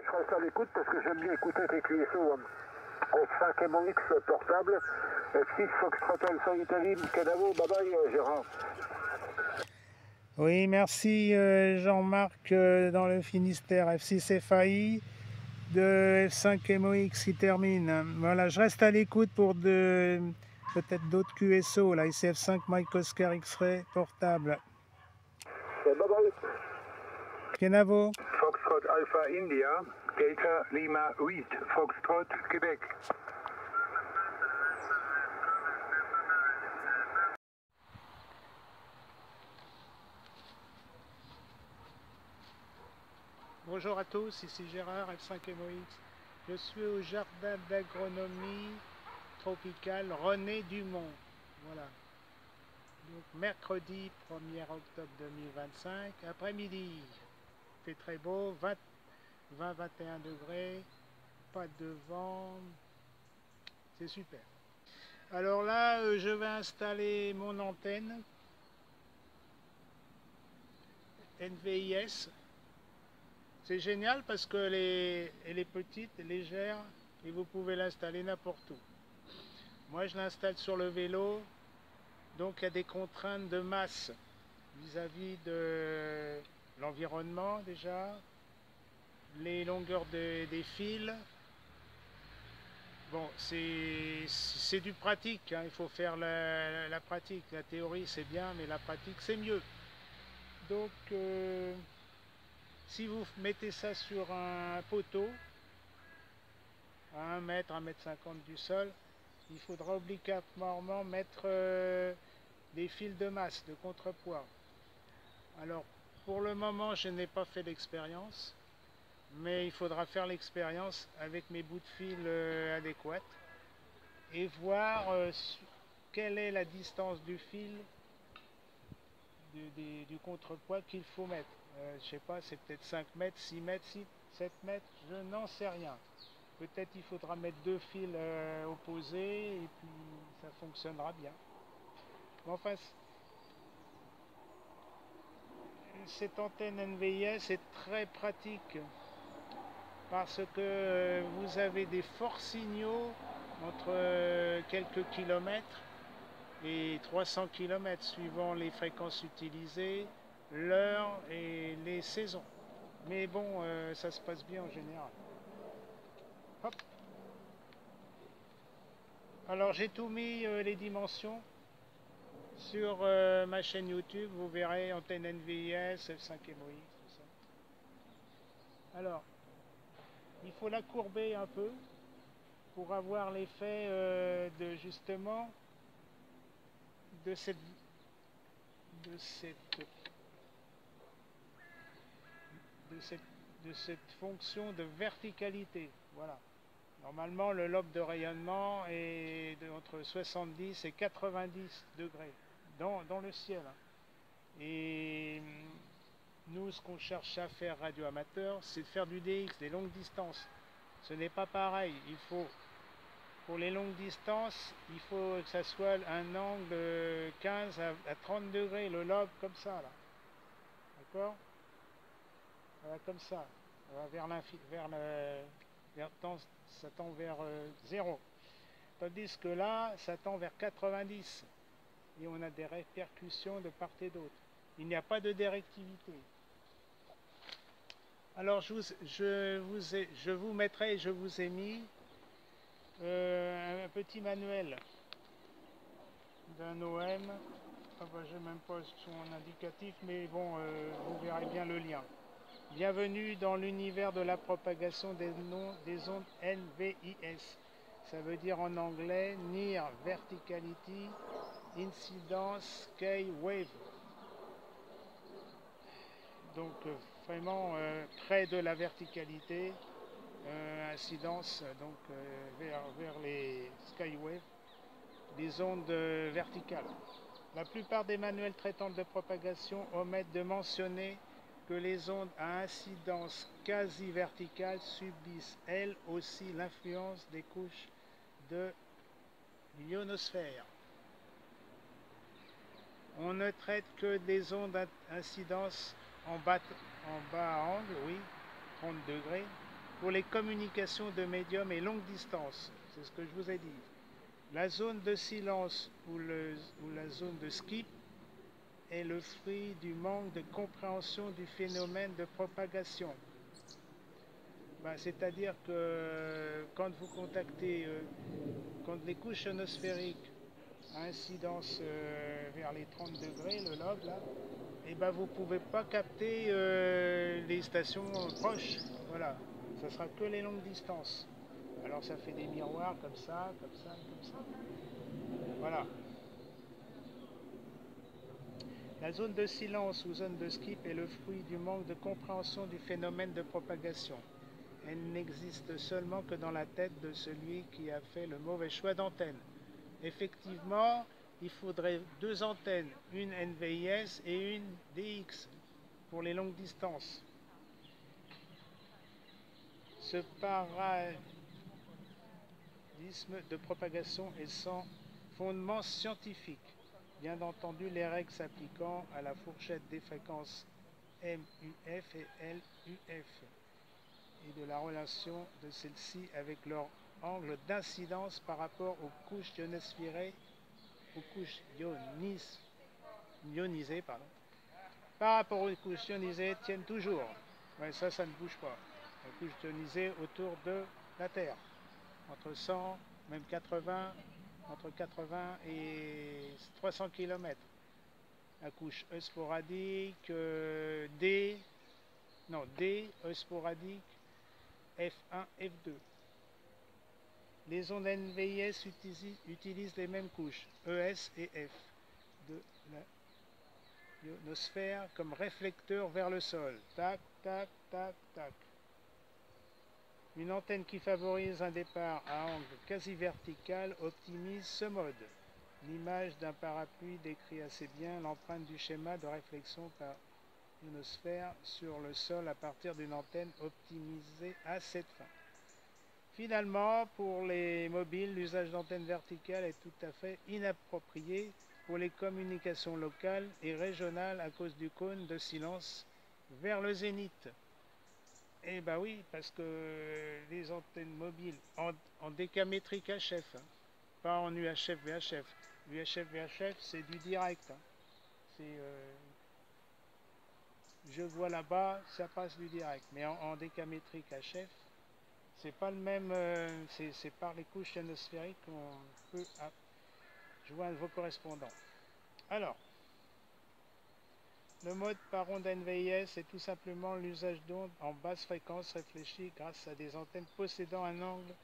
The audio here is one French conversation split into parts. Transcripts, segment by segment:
je reste à l'écoute parce que j'aime bien écouter tes QSO F5 MOX portable. F6 Foxtrot Alpha Italie, Canavo, bye bye Gérard. Oui, merci Jean-Marc dans le Finistère, F6 FAI de F5 MOX qui termine. Voilà, je reste à l'écoute pour peut-être d'autres QSO, là, ICF5 Mike Oscar X-Ray portable. Bye bye. Kenavo. Foxtrot Alpha India, Delta Lima 8, Foxtrot Québec. Bonjour à tous, ici Gérard, F5 MOX. Je suis au jardin d'agronomie tropicale René Dumont. Voilà. Donc mercredi 1er octobre 2025, après-midi. Il fait très beau, 20-21 degrés, pas de vent. C'est super. Alors là, je vais installer mon antenne NVIS. C'est génial parce qu'elle est petite, légère et vous pouvez l'installer n'importe où. Moi je l'installe sur le vélo, donc il y a des contraintes de masse vis-à-vis de l'environnement déjà, les longueurs des fils. Bon, c'est du pratique, hein. Il faut faire la pratique. La théorie c'est bien, mais la pratique c'est mieux. Donc si vous mettez ça sur un poteau, à 1 mètre, 1,50 m du sol, il faudra obligatoirement mettre des fils de masse, de contrepoids. Alors, pour le moment, je n'ai pas fait l'expérience, mais il faudra faire l'expérience avec mes bouts de fil adéquats et voir quelle est la distance du fil du contrepoids qu'il faut mettre. Je sais pas, c'est peut-être 5 mètres, 6 mètres, 7 mètres, je n'en sais rien. Peut-être il faudra mettre 2 fils opposés et puis ça fonctionnera bien. Mais enfin, cette antenne NVIS est très pratique parce que vous avez des forts signaux entre quelques kilomètres et 300 km suivant les fréquences utilisées, l'heure et les saisons. Mais bon, ça se passe bien en général. Hop. Alors j'ai tout mis les dimensions sur ma chaîne YouTube, vous verrez antenne NVIS, F5 MOX, tout ça. Alors, il faut la courber un peu pour avoir l'effet de justement de cette fonction de verticalité. Voilà. Normalement, le lobe de rayonnement est entre 70 et 90 degrés dans le ciel. Et nous, ce qu'on cherche à faire radio-amateur, c'est de faire du DX, des longues distances. Ce n'est pas pareil. Il faut, pour les longues distances, il faut que ça soit un angle de 15 à 30 degrés, le lobe comme ça, là. D'accord? Voilà, comme ça. Ça tend vers 0. Tandis que là, ça tend vers 90. Et on a des répercussions de part et d'autre. Il n'y a pas de directivité. Alors je vous mettrai, je vous ai mis un petit manuel d'un OM. Enfin, je n'ai même pas son indicatif, mais bon, vous verrez bien le lien. Bienvenue dans l'univers de la propagation des ondes NVIS. Ça veut dire en anglais Near Verticality Incidence Skywave. Donc vraiment près de la verticalité, incidence donc vers les skywaves, les ondes verticales. La plupart des manuels traitant de propagation omettent de mentionner que les ondes à incidence quasi verticale subissent elles aussi l'influence des couches de l'ionosphère. On ne traite que des ondes à incidence en bas angle, oui, 30 degrés, pour les communications de médium et longue distance. C'est ce que je vous ai dit. La zone de silence ou la zone de skip est le fruit du manque de compréhension du phénomène de propagation. C'est-à-dire que quand vous contactez, quand les couches ionosphériques à incidence vers les 30 degrés, le lobe là, et vous ne pouvez pas capter les stations proches. Voilà, ça sera que les longues distances. Alors ça fait des miroirs comme ça, comme ça, comme ça. Voilà. La zone de silence ou zone de skip est le fruit du manque de compréhension du phénomène de propagation. Elle n'existe seulement que dans la tête de celui qui a fait le mauvais choix d'antenne. Effectivement, il faudrait 2 antennes, une NVIS et une DX pour les longues distances. Ce paradigme de propagation est sans fondement scientifique. Bien entendu, les règles s'appliquant à la fourchette des fréquences MUF et LUF et de la relation de celles-ci avec leur angle d'incidence par rapport aux couches ionosphériques, aux couches ionisées, par rapport aux couches ionisées tiennent toujours. Ouais, ça ne bouge pas. Les couches ionisées autour de la Terre, entre 100, même 80, entre 80 et 300 km. La couche eusporadique, D, eusporadique, F1, F2. Les ondes NVIS utilisent les mêmes couches, ES et F, de la ionosphère comme réflecteur vers le sol. Tac, tac, tac, tac. Une antenne qui favorise un départ à angle quasi vertical optimise ce mode. L'image d'un parapluie décrit assez bien l'empreinte du schéma de réflexion par ionosphère sur le sol à partir d'une antenne optimisée à cette fin. Finalement, pour les mobiles, l'usage d'antennes verticales est tout à fait inapproprié pour les communications locales et régionales à cause du cône de silence vers le zénith. Eh bien oui, parce que les antennes mobiles en décamétrique HF, pas en UHF VHF. UHF VHF, c'est du direct. C'est je vois là-bas, ça passe du direct. Mais en décamétrique HF, c'est pas le même. C'est par les couches ionosphériques qu'on peut joindre vos correspondants. Alors, le mode par onde NVIS est tout simplement l'usage d'ondes en basse fréquence réfléchies grâce à des antennes possédant un angle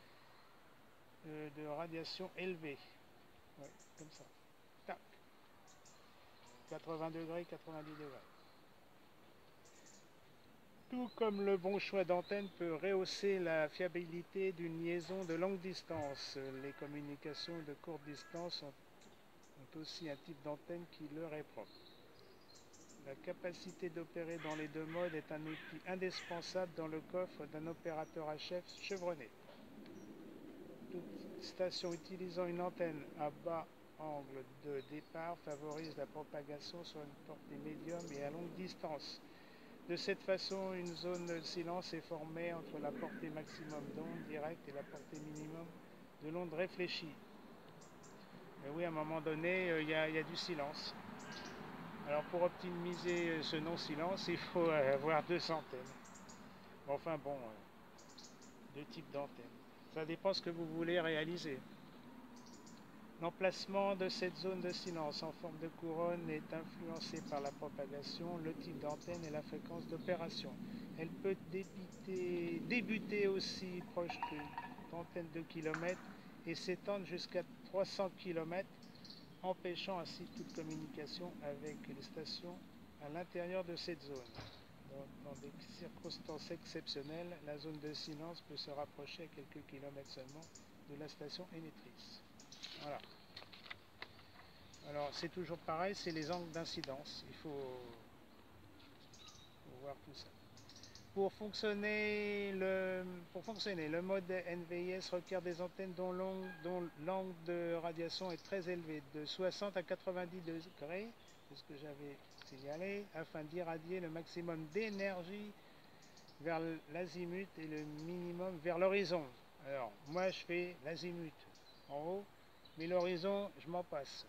de radiation élevé. Ouais, comme ça. Tac. 80 degrés, 90 degrés. Tout comme le bon choix d'antenne peut rehausser la fiabilité d'une liaison de longue distance, les communications de courte distance ont aussi un type d'antenne qui leur est propre. La capacité d'opérer dans les deux modes est un outil indispensable dans le coffre d'un opérateur HF chevronné. Toute station utilisant une antenne à bas angle de départ favorise la propagation sur une portée médium et à longue distance. De cette façon, une zone de silence est formée entre la portée maximum d'onde directe et la portée minimum de l'onde réfléchie. Mais oui, à un moment donné, il y a du silence. Alors pour optimiser ce non-silence, il faut avoir 2 antennes. Enfin bon, 2 types d'antennes. Ça dépend ce que vous voulez réaliser. L'emplacement de cette zone de silence en forme de couronne est influencé par la propagation, le type d'antenne et la fréquence d'opération. Elle peut débuter aussi proche d'une trentaine de kilomètres et s'étendre jusqu'à 300 km, empêchant ainsi toute communication avec les stations à l'intérieur de cette zone. Dans des circonstances exceptionnelles, la zone de silence peut se rapprocher à quelques kilomètres seulement de la station émettrice. Voilà. Alors c'est toujours pareil, c'est les angles d'incidence. Il faut voir tout ça. Pour fonctionner, le mode NVIS requiert des antennes dont l'angle de radiation est très élevé, de 60 à 90 degrés, c'est ce que j'avais signalé, afin d'irradier le maximum d'énergie vers l'azimut et le minimum vers l'horizon. Alors, moi je fais l'azimut en haut, mais l'horizon, je m'en passe.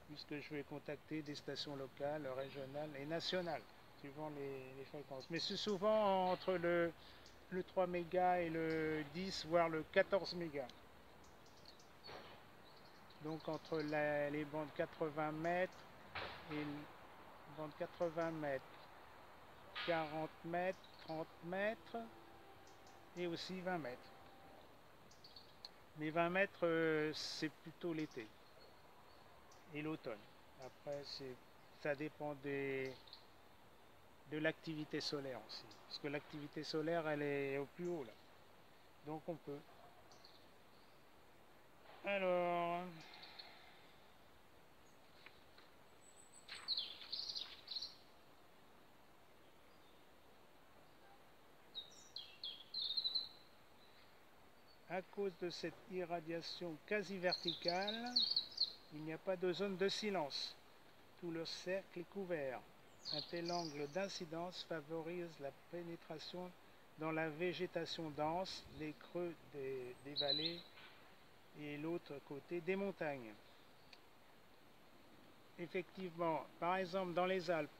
Puisque je vais contacter des stations locales, régionales et nationales, suivant les fréquences. Mais c'est souvent entre le 3 mégas et le 10, voire le 14 mégas. Donc entre les bandes 80 mètres et les bandes 80 mètres, 40 mètres, 30 mètres et aussi 20 mètres. Mais 20 mètres, c'est plutôt l'été et l'automne. Après, ça dépend de l'activité solaire aussi. Parce que l'activité solaire, elle est au plus haut là. Donc on peut. Alors... à cause de cette irradiation quasi verticale, il n'y a pas de zone de silence. Tout le cercle est couvert. Un tel angle d'incidence favorise la pénétration dans la végétation dense, les creux des vallées et l'autre côté des montagnes. Effectivement, par exemple dans les Alpes,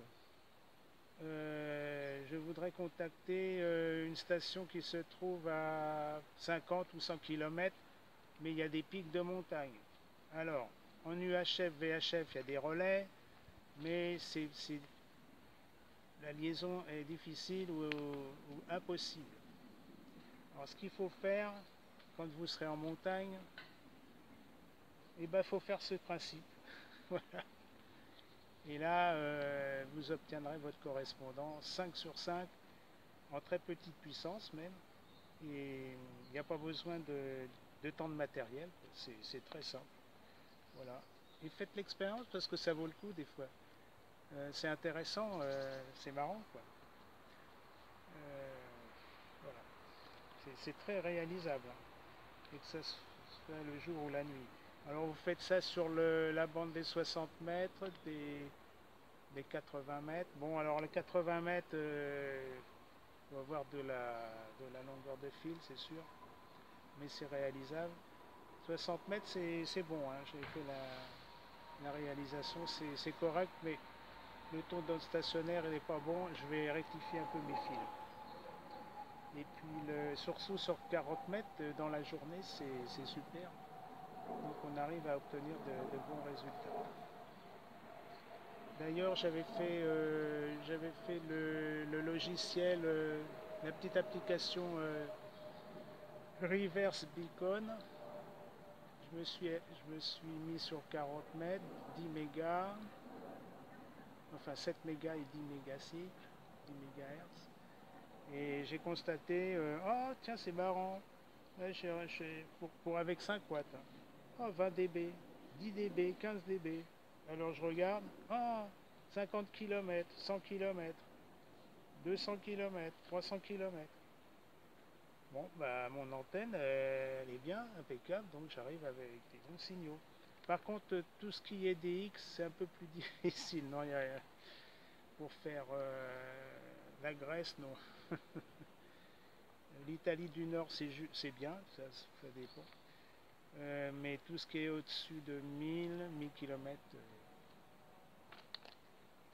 je voudrais contacter une station qui se trouve à 50 ou 100 km, mais il y a des pics de montagne. Alors, en UHF, VHF, il y a des relais, mais la liaison est difficile ou impossible. Alors, ce qu'il faut faire, quand vous serez en montagne, eh ben, faut faire ce principe. Voilà. Et là, vous obtiendrez votre correspondant 5 sur 5 en très petite puissance même. Et il n'y a pas besoin de tant de matériel, c'est très simple. Voilà. Et faites l'expérience parce que ça vaut le coup des fois. C'est intéressant, c'est marrant quoi. Voilà. C'est très réalisable. Hein. Et que ça se fait le jour ou la nuit. Alors vous faites ça sur la bande des 60 mètres, des 80 mètres. Bon, alors les 80 mètres, il faut avoir de la longueur de fil, c'est sûr, mais c'est réalisable. 60 mètres, c'est bon, hein. J'ai fait la réalisation, c'est correct, mais le ton d'un stationnaire n'est pas bon, je vais rectifier un peu mes fils. Et puis surtout sur 40 mètres, dans la journée, c'est super. Donc on arrive à obtenir de bons résultats. D'ailleurs, j'avais fait le logiciel, la petite application Reverse Beacon. Je me suis mis sur 40 mètres, 10 mégas, enfin 7 mégas et 10 mégacycles, 10 mégahertz. Et j'ai constaté, oh tiens c'est marrant, là, pour avec 5 watts, oh 20 dB, 10 dB, 15 dB. Alors je regarde, ah 50 km, 100 km, 200 km, 300 km. Bon, bah mon antenne, elle est bien, impeccable, donc j'arrive avec des bons signaux. Par contre, tout ce qui est DX, c'est un peu plus difficile. Non, pour faire la Grèce, non. L'Italie du Nord, c'est bien, ça dépend. Mais tout ce qui est au-dessus de 1000 km,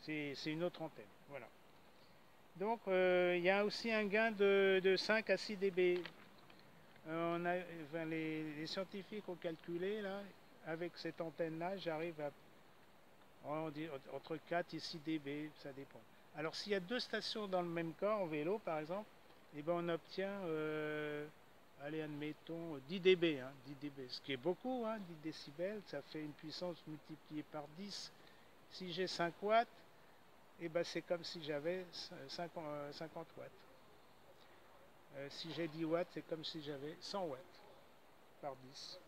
c'est une autre antenne. Voilà. Donc, il y a aussi un gain de 5 à 6 dB. Les scientifiques ont calculé, là, avec cette antenne-là, j'arrive à entre 4 et 6 dB, ça dépend. Alors, s'il y a deux stations dans le même corps, en vélo, par exemple, eh ben, on obtient, allez, admettons, 10 dB, hein, 10 dB, ce qui est beaucoup, hein, 10 décibels, ça fait une puissance multipliée par 10. Si j'ai 5 watts, et ben c'est comme si j'avais 50 watts. Si j'ai 10 watts, c'est comme si j'avais 100 watts par 10.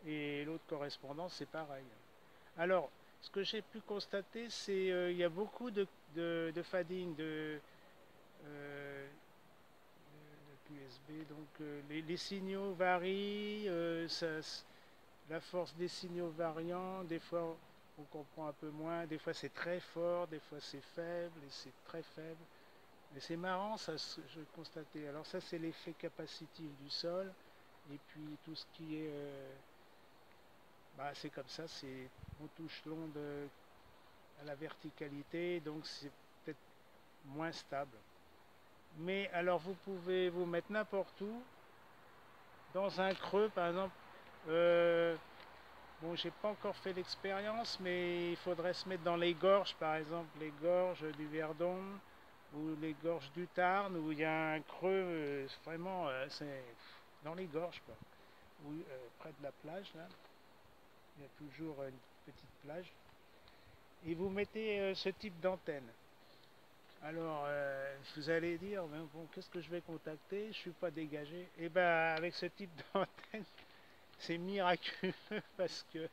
Et l'autre correspondance, c'est pareil. Alors, ce que j'ai pu constater, c'est il y a beaucoup de fading, de USB. Donc, les signaux varient, la force des signaux variant, des fois on comprend un peu moins, des fois c'est très fort, des fois c'est faible et c'est très faible. Mais c'est marrant, ça, je constatais. Alors ça, c'est l'effet capacitif du sol. Et puis tout ce qui est... c'est comme ça, on touche l'onde à la verticalité, donc c'est peut-être moins stable. Mais alors vous pouvez vous mettre n'importe où, dans un creux par exemple. Bon, j'ai pas encore fait l'expérience, mais il faudrait se mettre dans les gorges, par exemple, les gorges du Verdon ou les gorges du Tarn, où il y a un creux, vraiment, c'est dans les gorges, quoi. Où, près de la plage, là, il y a toujours une petite plage. Et vous mettez ce type d'antenne. Alors, vous allez dire, ben, bon, qu'est-ce que je vais contacter? Je suis pas dégagé. Et ben, avec ce type d'antenne, c'est miraculeux parce que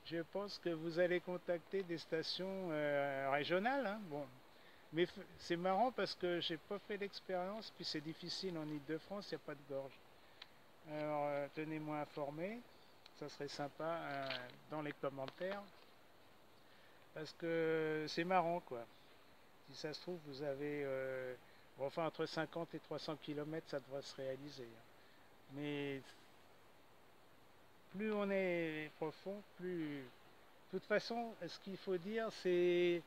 je pense que vous allez contacter des stations régionales. Hein, bon. Mais c'est marrant parce que j'ai pas fait l'expérience, puis c'est difficile en Ile-de-France, il n'y a pas de gorge. Alors, tenez-moi informé, ça serait sympa dans les commentaires, parce que c'est marrant, quoi. Si ça se trouve, vous avez, enfin, entre 50 et 300 km, ça devrait se réaliser. Hein. Mais plus on est profond, plus... De toute façon, ce qu'il faut dire, c'est...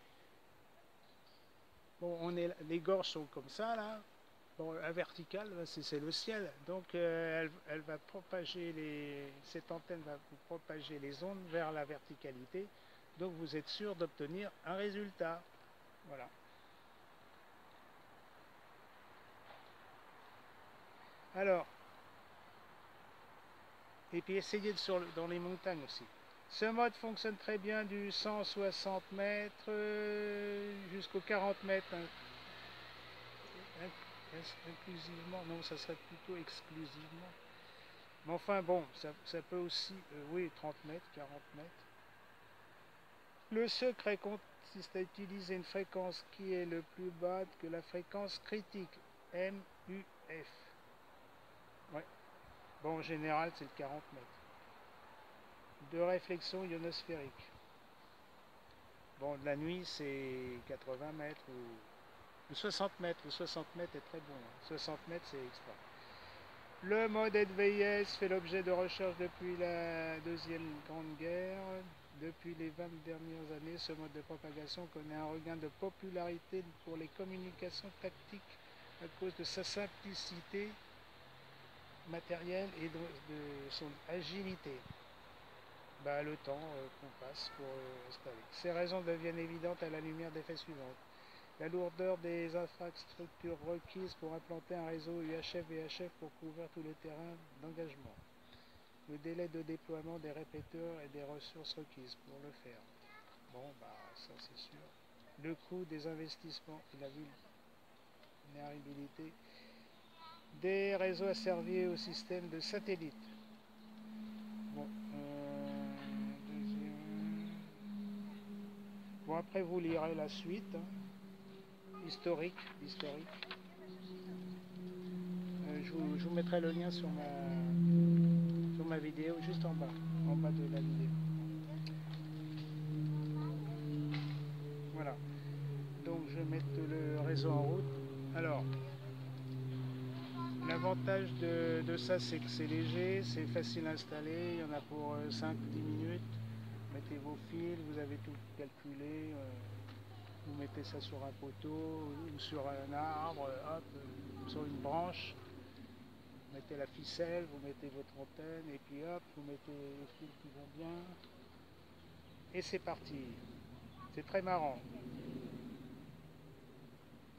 Bon, les gorges sont comme ça, là. Bon, la verticale, c'est le ciel. Donc, elle va propager cette antenne va vous propager les ondes vers la verticalité. Donc, vous êtes sûr d'obtenir un résultat. Voilà. Alors, et puis essayez dans les montagnes aussi. Ce mode fonctionne très bien du 160 mètres jusqu'au 40 mètres. Inclusivement, non, ça serait plutôt exclusivement. Mais enfin bon, ça peut aussi, oui, 30 mètres, 40 mètres. Le secret consiste à utiliser une fréquence qui est le plus bas que la fréquence critique, MUF. Ouais. Bon, en général, c'est le 40 mètres. De réflexion ionosphérique. Bon, de la nuit, c'est 80 mètres ou 60 mètres. Le 60 mètres est très bon. Hein. 60 mètres, c'est extra. Le mode NVIS fait l'objet de recherches depuis la Deuxième Grande Guerre. Depuis les 20 dernières années, ce mode de propagation connaît un regain de popularité pour les communications tactiques à cause de sa simplicité matérielle et de son agilité. Le temps qu'on passe pour installer. Ces raisons deviennent évidentes à la lumière des faits suivants. La lourdeur des infrastructures requises pour implanter un réseau UHF-VHF pour couvrir tout le terrain d'engagement. Le délai de déploiement des répéteurs et des ressources requises pour le faire. Bon, ça c'est sûr. Le coût des investissements et la vulnérabilité des réseaux asservis au système de satellites. Bon, bon, après vous lirez la suite. Hein. Historique. Je vous mettrai le lien sur ma vidéo, juste en bas de la vidéo. Voilà. Donc je vais mettre le réseau en route. Alors, l'avantage de ça, c'est que c'est léger, c'est facile à installer, il y en a pour 5-10 minutes. Mettez vos fils, vous avez tout calculé, vous mettez ça sur un poteau ou sur un arbre, hop, sur une branche. Vous mettez la ficelle, vous mettez votre antenne et puis hop, vous mettez les fils qui vont bien. Et c'est parti. C'est très marrant.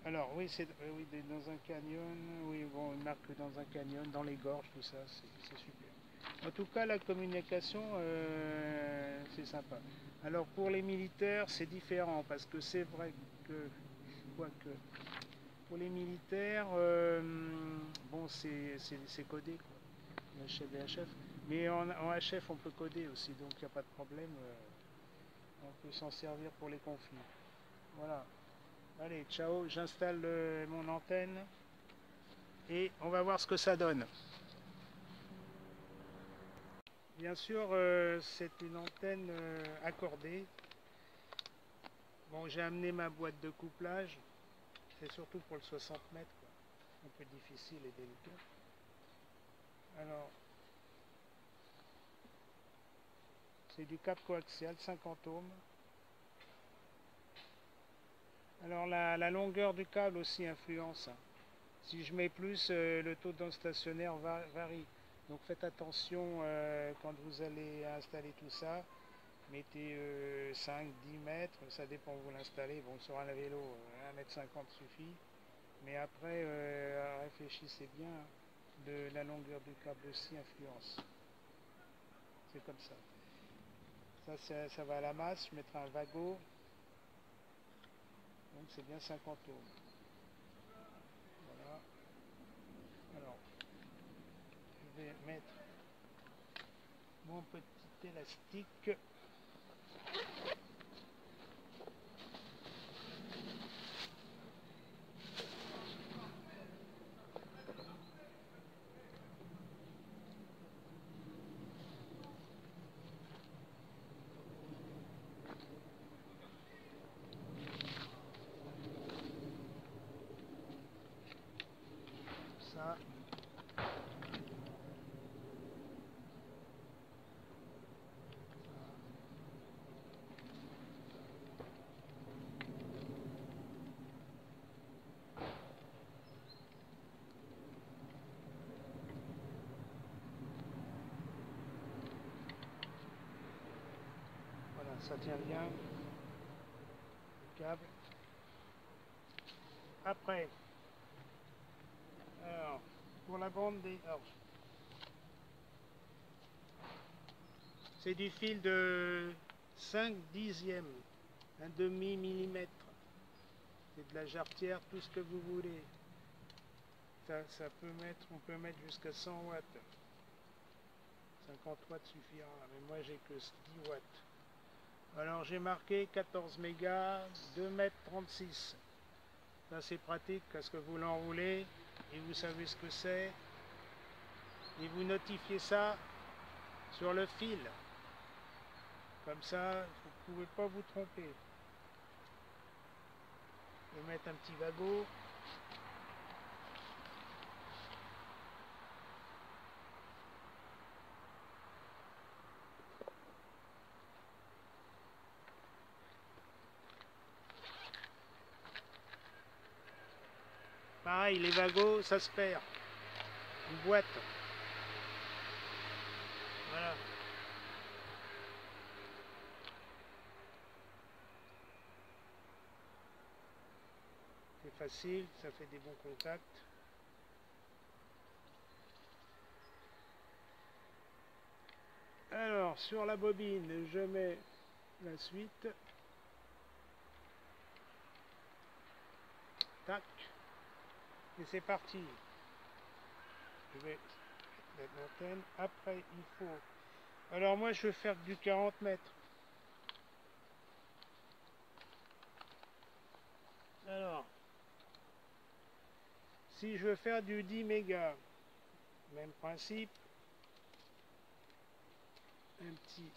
Alors oui, oui, dans un canyon, oui, bon, une marque dans un canyon, dans les gorges, tout ça, c'est super. En tout cas, la communication, c'est sympa. Alors pour les militaires, c'est différent, parce que c'est vrai que, quoique, pour les militaires, bon, c'est codé, quoi, HF, VHF. Mais en HF, on peut coder aussi, donc il n'y a pas de problème, on peut s'en servir pour les conflits. Voilà. Allez, ciao, j'installe mon antenne et on va voir ce que ça donne. Bien sûr, c'est une antenne accordée. Bon, j'ai amené ma boîte de couplage. C'est surtout pour le 60 mètres, quoi. Un peu difficile et délicat. Alors, c'est du câble coaxial 50 ohms. Alors la longueur du câble aussi influence. Si je mets plus, le taux de stationnaire varie. Donc faites attention quand vous allez installer tout ça. Mettez 5-10 mètres, ça dépend où vous l'installez. Bon, sur un vélo, 1,50 m suffit. Mais après, réfléchissez bien. De la longueur du câble aussi influence. C'est comme ça. Ça va à la masse. Je mettrai un Vago. Donc c'est bien 50 ohms. Voilà. Alors, je vais mettre mon petit élastique. Ça. Voilà, ça tient bien. Le câble. Après, alors, pour la bande des... C'est du fil de 5 dixièmes, un demi-millimètre. C'est de la jarretière, tout ce que vous voulez. Ça peut mettre, on peut mettre jusqu'à 100 watts. 50 watts suffira, mais moi j'ai que 10 watts. Alors j'ai marqué 14 mégas, 2,36 m. Ça c'est pratique parce que vous l'enroulez et vous savez ce que c'est. Et vous notifiez ça sur le fil. Comme ça, vous ne pouvez pas vous tromper. Je vais mettre un petit Vago. Pareil, les Vagos, ça se perd. Une boîte. Voilà. C'est facile, ça fait des bons contacts. Alors, sur la bobine, je mets la suite. Tac. Et c'est parti. Je vais mettre l'antenne. Après, il faut... Alors moi, je vais faire du 40 mètres. Alors, si je veux faire du 10 mégas, même principe. Un petit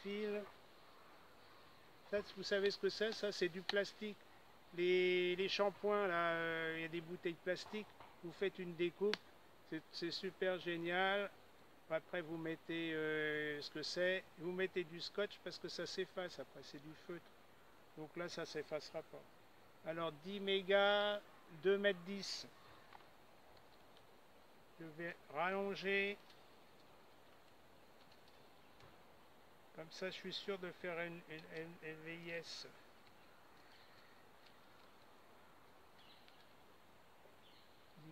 fil. Ça, vous savez ce que c'est? Ça, c'est du plastique. Les shampoings, là, il y a des bouteilles de plastique. Vous faites une découpe. C'est super génial. Après, vous mettez ce que c'est. Vous mettez du scotch parce que ça s'efface. Après, c'est du feutre. Donc là, ça s'effacera pas. Alors, 10 mégas, 2,10 m. Je vais rallonger. Comme ça, je suis sûr de faire une VIS.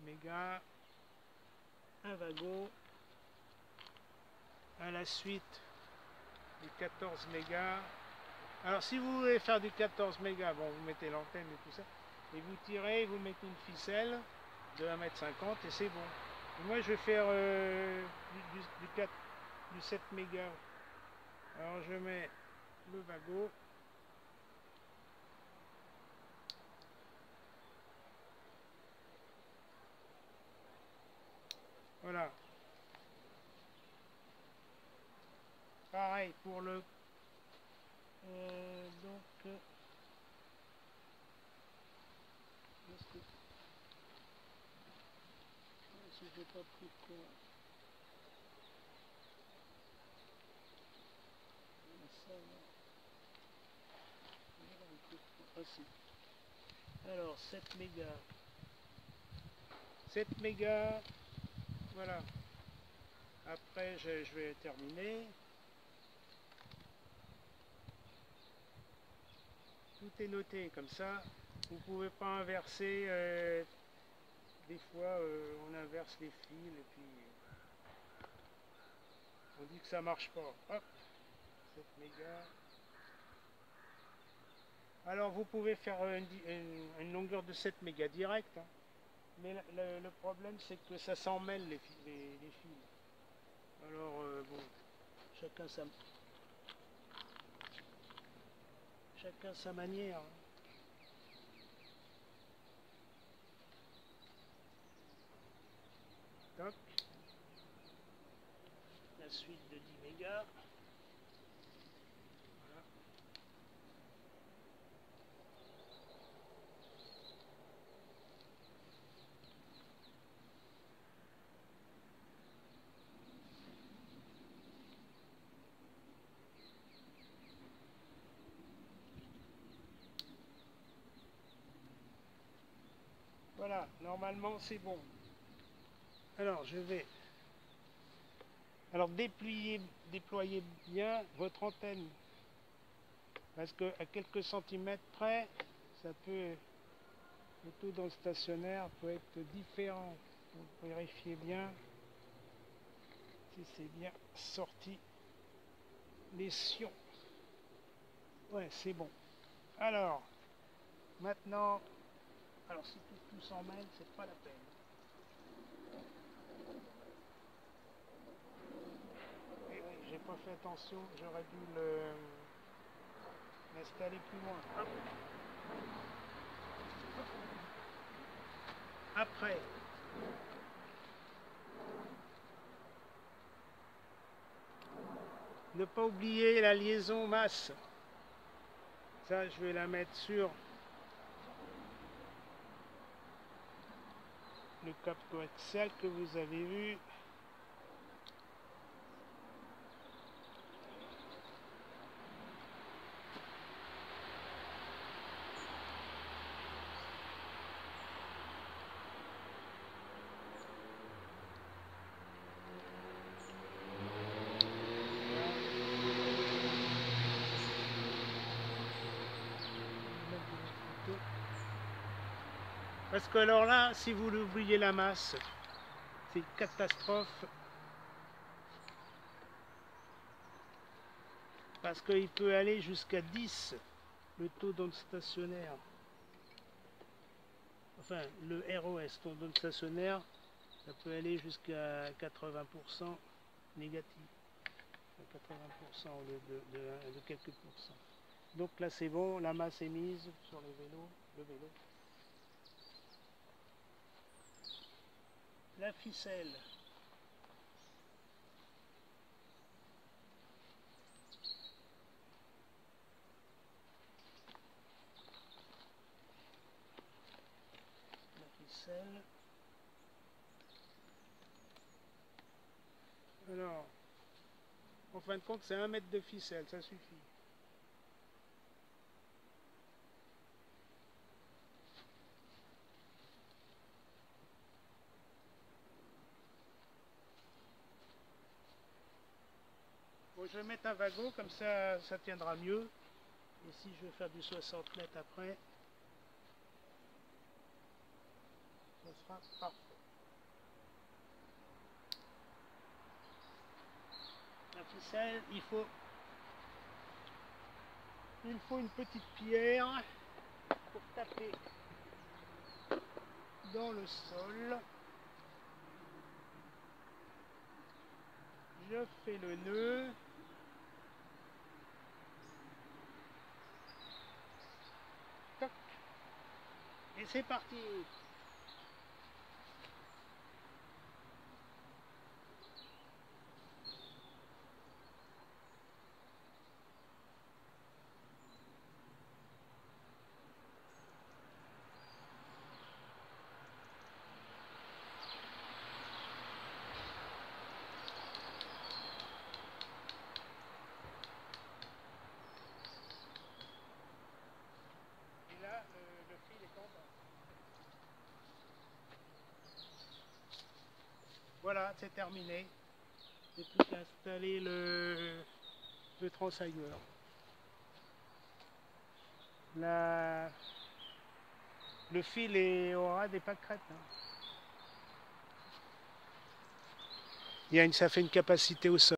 Mégas, un Vago, à la suite du 14 mégas. Alors si vous voulez faire du 14 mégas, bon vous mettez l'antenne et tout ça, et vous tirez, vous mettez une ficelle de 1,50 m et c'est bon. Et moi je vais faire du 7 mégas. Alors je mets le Vago. Voilà. Pareil pour le... donc... que... Si j'ai pas pris quoi... Ça, ah, si. Alors 7 mégas. 7 mégas. Voilà. Après je vais terminer. Tout est noté comme ça. Vous pouvez pas inverser. Des fois on inverse les fils et puis on dit que ça marche pas. Hop. 7 mégas. Alors vous pouvez faire une longueur de 7 mégas direct, hein. Mais le problème c'est que ça s'emmêle les fils. Alors bon, chacun sa manière, hein. Toc. La suite de 10 mégas. Voilà. Voilà, normalement c'est bon. Alors je vais... Alors déployez bien votre antenne. Parce que à quelques centimètres près, ça peut... Le taux dans le stationnaire peut être différent. Vous vérifiez bien si c'est bien sorti les sions. Ouais, c'est bon. Alors, maintenant, alors si tout s'en mêle, c'est pas la peine. Et oui, j'ai pas fait attention, j'aurais dû l'installer plus loin. Hop. Après, ne pas oublier la liaison masse. Ça, je vais la mettre sur le câble coaxial que vous avez vu. Parce que alors là, si vous oubliez la masse, c'est une catastrophe. Parce qu'il peut aller jusqu'à 10, le taux d'onde stationnaire. Enfin, le ROS, taux d'onde stationnaire, ça peut aller jusqu'à 80% négatif. 80% au lieu de quelques pourcents. Donc là c'est bon, la masse est mise sur le vélo. La ficelle. Alors, en fin de compte, c'est 1 mètre de ficelle, ça suffit. Bon, je vais mettre un wagon, comme ça, ça tiendra mieux. Et si je vais faire du 60 mètres après, ça sera parfait. La ficelle, il faut une petite pierre pour taper dans le sol. Je fais le nœud. Toc. Et c'est parti. Voilà, c'est terminé. J'ai plus qu'à installer le transailleur. Le fil aura des pâquerettes. Hein. Ça fait une capacité au sol.